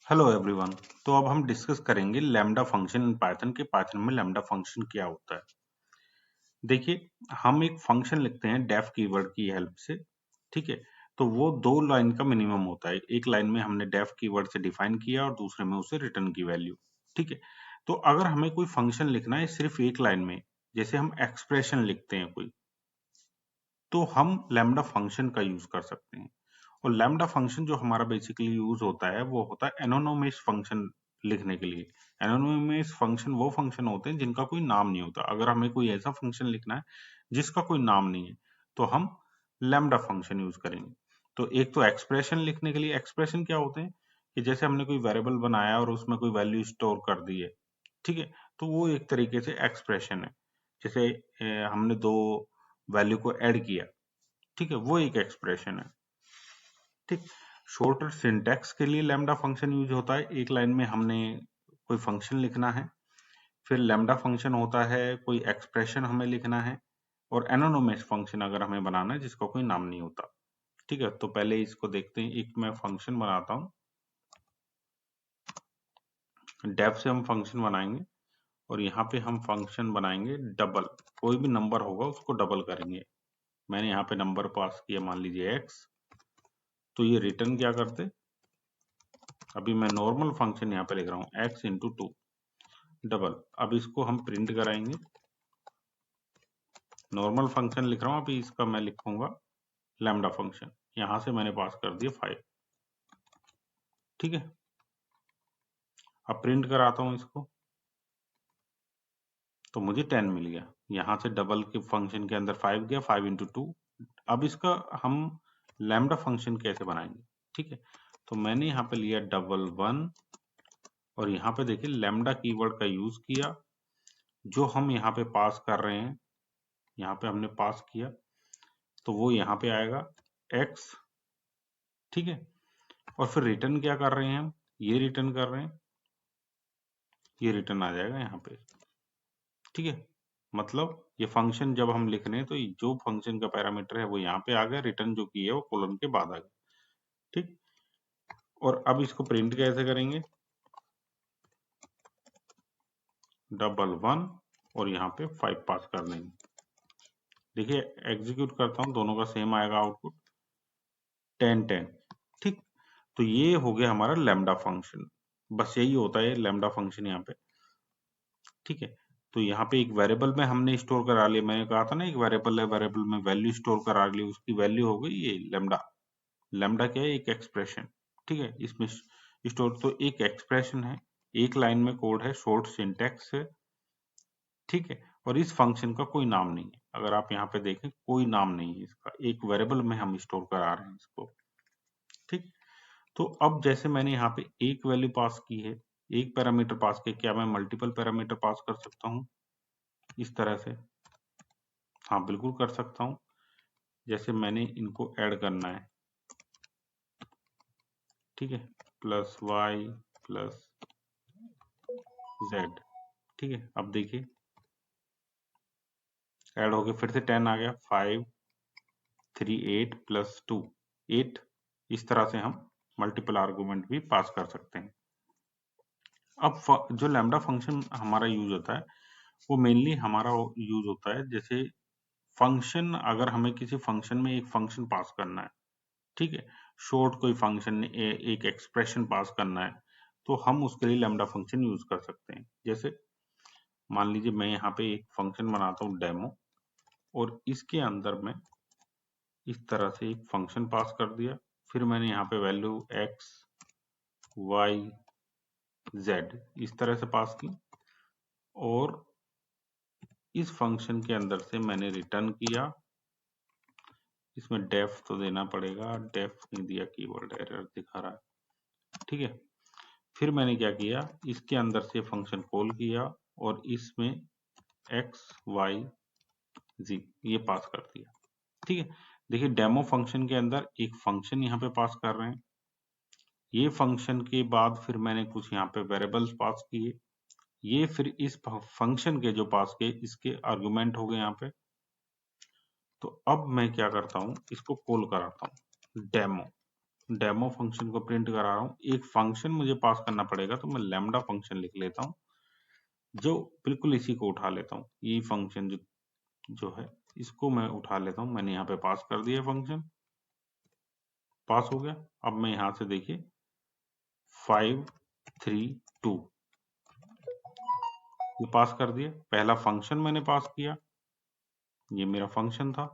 Hello everyone. तो अब हम डिस्कस करेंगे लैम्डा फंक्शन इन पाइथन के पाइथन में लैम्डा फंक्शन क्या होता है। देखिए, हम एक फंक्शन लिखते हैं डेफ कीवर्ड की हेल्प से। ठीक है, तो वो दो लाइन का मिनिमम होता है। एक लाइन में हमने डेफ कीवर्ड से डिफाइन किया और दूसरे में उसे रिटर्न की वैल्यू। ठीक है, तो अगर हमें कोई फंक्शन लिखना है सिर्फ एक लाइन में, जैसे हम एक्सप्रेशन लिखते हैं कोई, तो हम लैम्डा फंक्शन का यूज कर सकते हैं। और लैम्डा फंक्शन जो हमारा बेसिकली यूज होता है वो होता है एनोनिमस फंक्शन लिखने के लिए। एनोनिमस फंक्शन वो फंक्शन होते हैं जिनका कोई नाम नहीं होता। अगर हमें कोई ऐसा फंक्शन लिखना है जिसका कोई नाम नहीं है, तो हम लैम्डा फंक्शन यूज करेंगे। तो एक तो एक्सप्रेशन लिखने के लिए, एक्सप्रेशन क्या होते हैं कि जैसे हमने कोई वेरिएबल बनाया और उसमें कोई वैल्यू स्टोर कर दी है। ठीक है, तो वो एक तरीके से एक्सप्रेशन है। जैसे हमने दो वैल्यू को ऐड किया, ठीक है, वो एक एक्सप्रेशन है। ठीक, शॉर्टर सिंटैक्स के लिए लैम्डा फंक्शन यूज होता है। एक लाइन में हमने कोई फंक्शन लिखना है, फिर लैम्डा फंक्शन होता है कोई एक्सप्रेशन हमें लिखना है, और एनोनिमस फंक्शन अगर हमें बनाना है जिसका कोई नाम नहीं होता। ठीक है, तो पहले इसको देखते हैं। एक मैं फंक्शन बनाता हूँ, डेफ से हम फंक्शन बनाएंगे और यहाँ पे हम फंक्शन बनाएंगे डबल। कोई भी नंबर होगा उसको डबल करेंगे। मैंने यहाँ पे नंबर पास किया, मान लीजिए एक्स। तो ये रिटर्न क्या करते, अभी मैं नॉर्मल फंक्शन यहाँ पे लिख रहा हूँ एक्स इंटू टू डबल। अब इसको हम प्रिंट कराएंगे। नॉर्मल फंक्शन लिख रहा हूँ, अभी इसका मैं लिखूंगा लैम्डा फंक्शन। यहां से मैंने पास कर दिया 5। ठीक है, अब प्रिंट कराता हूँ इसको, तो मुझे 10 मिल गया। यहां से डबल के फंक्शन के अंदर 5 गया, 5 इंटू टू। अब इसका हम लैम्डा फंक्शन कैसे बनाएंगे। ठीक है, तो मैंने यहाँ पे लिया डबल वन, और यहाँ पे देखिए लैम्डा कीवर्ड का यूज किया। जो हम यहाँ पे पास कर रहे हैं, यहाँ पे हमने पास किया, तो वो यहाँ पे आएगा x। ठीक है, और फिर रिटर्न क्या कर रहे हैं हम, ये रिटर्न कर रहे हैं, ये रिटर्न आ जाएगा यहाँ पे। ठीक है, मतलब ये फंक्शन जब हम लिख रहे हैं तो जो फंक्शन का पैरामीटर है वो यहाँ पे आ गया, रिटर्न जो की है वो कोलन के बाद आ गया। ठीक, और अब इसको प्रिंट कैसे करेंगे, डबल वन और यहाँ पे 5 पास कर देंगे। देखिए एग्जीक्यूट करता हूँ, दोनों का सेम आएगा आउटपुट 10 10। ठीक, तो ये हो गया हमारा लैम्डा फंक्शन। बस यही होता है लैम्डा फंक्शन यहाँ पे। ठीक है, तो यहाँ पे एक वेरिएबल में हमने स्टोर करा लिया। मैंने कहा था ना एक वेरिएबल है, वेरिएबल में वैल्यू स्टोर करा ली, उसकी वैल्यू हो गई ये लैम्डा। लैम्डा क्या है, एक एक्सप्रेशन। ठीक है, इसमें स्टोर तो एक एक्सप्रेशन है, एक लाइन में कोड है, शॉर्ट सिंटैक्स है। ठीक है, और इस फंक्शन का कोई नाम नहीं है। अगर आप यहाँ पे देखें कोई नाम नहीं है इसका, एक वेरिएबल में हम स्टोर करा रहे हैं इसको। ठीक, तो अब जैसे मैंने यहाँ पे एक वैल्यू पास की है, एक पैरामीटर पास किया, क्या मैं मल्टीपल पैरामीटर पास कर सकता हूँ इस तरह से? हाँ, बिल्कुल कर सकता हूँ। जैसे मैंने इनको ऐड करना है, ठीक है, प्लस वाई प्लस जेड। ठीक है, अब देखिए ऐड हो गया, फिर से 10 आ गया, 5 3 8 प्लस 2 8। इस तरह से हम मल्टीपल आर्गुमेंट भी पास कर सकते हैं। अब जो लैम्डा फंक्शन हमारा यूज होता है वो मेनली हमारा यूज होता है, जैसे फंक्शन, अगर हमें किसी फंक्शन में एक फंक्शन पास करना है, ठीक है, शॉर्ट कोई फंक्शन, एक एक्सप्रेशन पास करना है, तो हम उसके लिए लैम्डा फंक्शन यूज कर सकते हैं। जैसे मान लीजिए मैं यहाँ पे एक फंक्शन बनाता हूँ डेमो, और इसके अंदर मैं इस तरह से एक फंक्शन पास कर दिया, फिर मैंने यहाँ पे वैल्यू एक्स वाई जेड इस तरह से पास की, और इस फंक्शन के अंदर से मैंने रिटर्न किया। इसमें डेफ तो देना पड़ेगा, डेफ नहीं दिया, कीवर्ड एरर दिखा रहा है। ठीक है, फिर मैंने क्या किया, इसके अंदर से फंक्शन कॉल किया और इसमें एक्स वाई जी ये पास कर दिया। ठीक है, देखिए डेमो फंक्शन के अंदर एक फंक्शन यहाँ पे पास कर रहे हैं। ये फंक्शन के बाद फिर मैंने कुछ यहाँ पे वेरिएबल्स पास किए, ये फिर इस फंक्शन के जो पास किए इसके आर्गुमेंट हो गए यहाँ पे। तो अब मैं क्या करता हूँ, इसको कॉल कराता हूँ डेमो। डेमो फंक्शन को प्रिंट करा रहा हूँ, एक फंक्शन मुझे पास करना पड़ेगा, तो मैं लैम्डा फंक्शन लिख लेता हूँ, जो बिल्कुल इसी को उठा लेता हूँ। ये फंक्शन जो है इसको मैं उठा लेता हूँ। मैंने यहाँ पे पास कर दिया फंक्शन, पास हो गया। अब मैं यहाँ से देखिए 5 3 2 ये पास कर दिया। पहला फंक्शन मैंने पास किया, ये मेरा फंक्शन था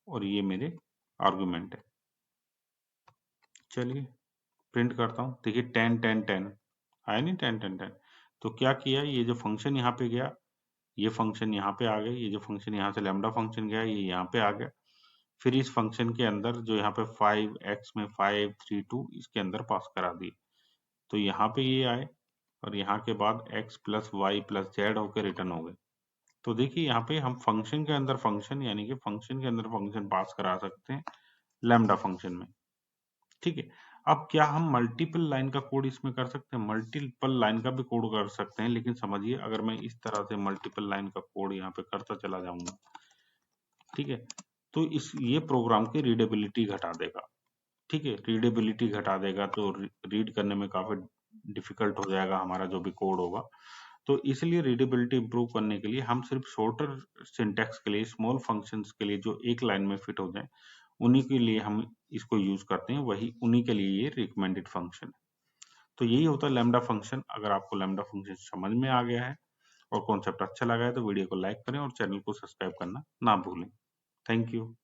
और ये मेरे आर्गुमेंट है। चलिए प्रिंट करता हूँ। देखिए 10 10 10 आया नहीं, 10 10 10। तो क्या किया, ये जो फंक्शन यहाँ पे गया, ये फंक्शन यहाँ पे आ गए, ये जो फंक्शन यहाँ से लैम्डा फंक्शन गया ये यहाँ पे आ गया। फिर इस फंक्शन के अंदर जो यहाँ पे 5x में 5 3 2 इसके अंदर पास करा दिए, तो यहाँ पे ये आए और यहाँ के बाद x plus Y plus Z होकर रिटर्न हो गए। तो देखिए यहाँ पे हम फंक्शन के अंदर फंक्शन यानी कि फंक्शन के अंदर फंक्शन पास करा सकते हैं लैम्डा फंक्शन में। ठीक है, अब क्या हम मल्टीपल लाइन का कोड इसमें कर सकते हैं? मल्टीपल लाइन का भी कोड कर सकते हैं, लेकिन समझिए अगर मैं इस तरह से मल्टीपल लाइन का कोड यहाँ पे करता चला जाऊंगा, ठीक है, तो ये प्रोग्राम की रीडेबिलिटी घटा देगा। ठीक है, रीडेबिलिटी घटा देगा तो रीड करने में काफी डिफिकल्ट हो जाएगा हमारा जो भी कोड होगा। तो इसलिए रीडेबिलिटी इंप्रूव करने के लिए हम सिर्फ शॉर्टर सिंटैक्स के लिए, स्मॉल फंक्शंस के लिए जो एक लाइन में फिट हो जाए, उन्हीं के लिए हम इसको यूज करते हैं, वही उन्हीं के लिए ये रिकमेंडेड फंक्शन है। तो यही होता है लैम्डा फंक्शन। अगर आपको लैम्डा फंक्शन समझ में आ गया है और कॉन्सेप्ट अच्छा लगा है तो वीडियो को लाइक करें और चैनल को सब्सक्राइब करना ना भूलें। Thank you.